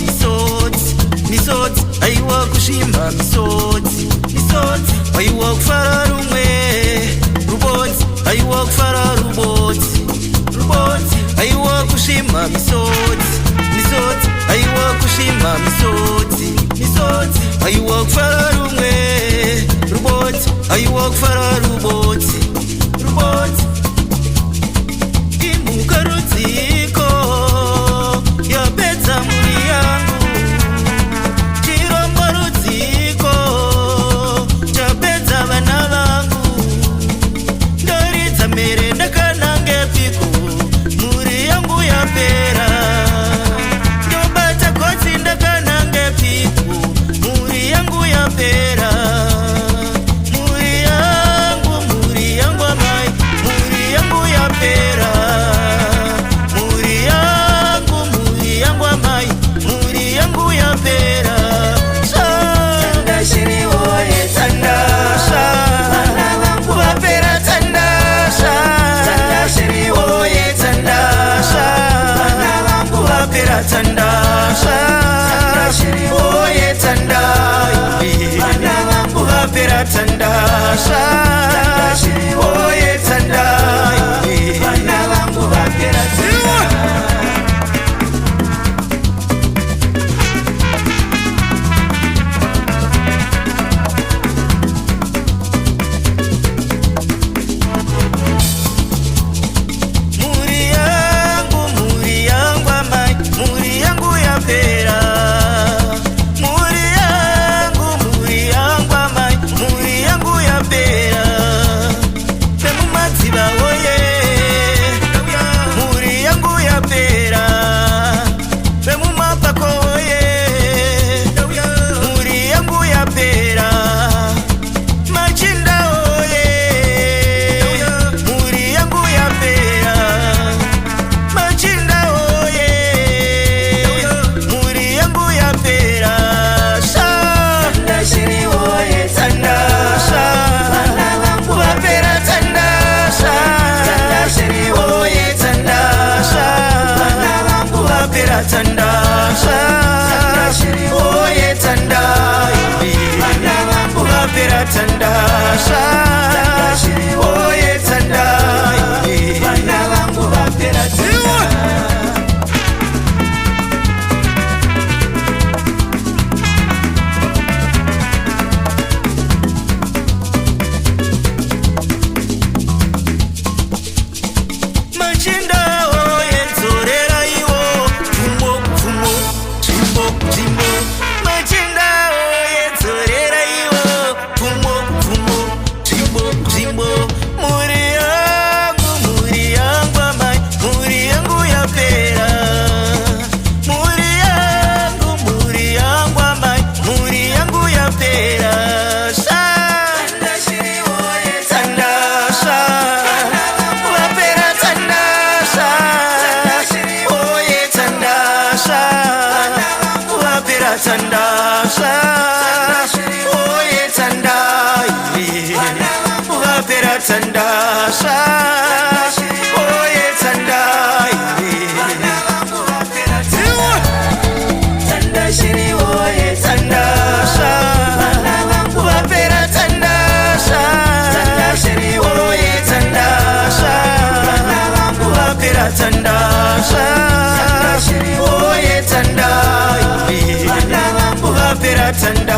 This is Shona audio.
misodzi, misodzi, aiwa kushimba misodzi, misodzi, aiwa kufara rumwe rubodzi, aiwa kufara rubodzi, rubodzi, aiwa kushimba misodzi, misodzi, aiwa kushimba misodzi, misodzi, aiwa kufara rumwe rubodzi, aiwa kufara rubodzi, rubodzi. Imuka rudziko yapedza muri yangu, chirombo rudziko chapedza vana vangu, ndoridza mere ndakanangepiko muri yangu yapera, ndobata kotsi ndakanangepiko muri yangu yapera, muri yangu amai muri yangu yapera, muri yangu amai muri yangu yapera. Tanda shiri woye tanda, vana vangu vapera tanda, tanda shiri woye tanda, vana vangu vapera tanda, tanda shiri woye tanda, vana vangu vapera tanda, tanda shiri woye tanda, vana vangu vapera tanda. Muri yangu amai muri yangu yapera, muri yangu amai muri yangu yapera, pemumadziva woye muri yangu yapera, pemumapako woye muri yangu yapera, machinda woye muri yangu yapera, machinda woye muri yangu yapera. Tanda shiri woye tanda, vana vangu vapera tanda, tanda shiri woye tanda, vana vangu vapera tanda, tanda shiri woye tanda, vana vangu vapera tanda, tanda shiri woye tanda, vana vangu vapera tanda. Machinda woye nzorera iwo, pfumo pfumo, dzimbo dzimbo, machinda woye nzorera iwo, pfumo pfumo, dzimbo dzimbo, muri yangu amai muri yangu yapera, muri yangu amai muri yangu yapera. Tanda shiri woye tanda, vana vangu vapera tanda, tanda shiri woye tanda, vana vangu vapera tanda, tanda shiri woye tanda, vana vangu vapera tanda, tanda shiri woye tanda, vana vangu vapera tanda. Tanda shiri woye tanda, vana vangu vapera tanda, tanda shiri woye tanda, vana vangu vapera tanda, tanda shiri woye tanda, vana vangu vapera tanda.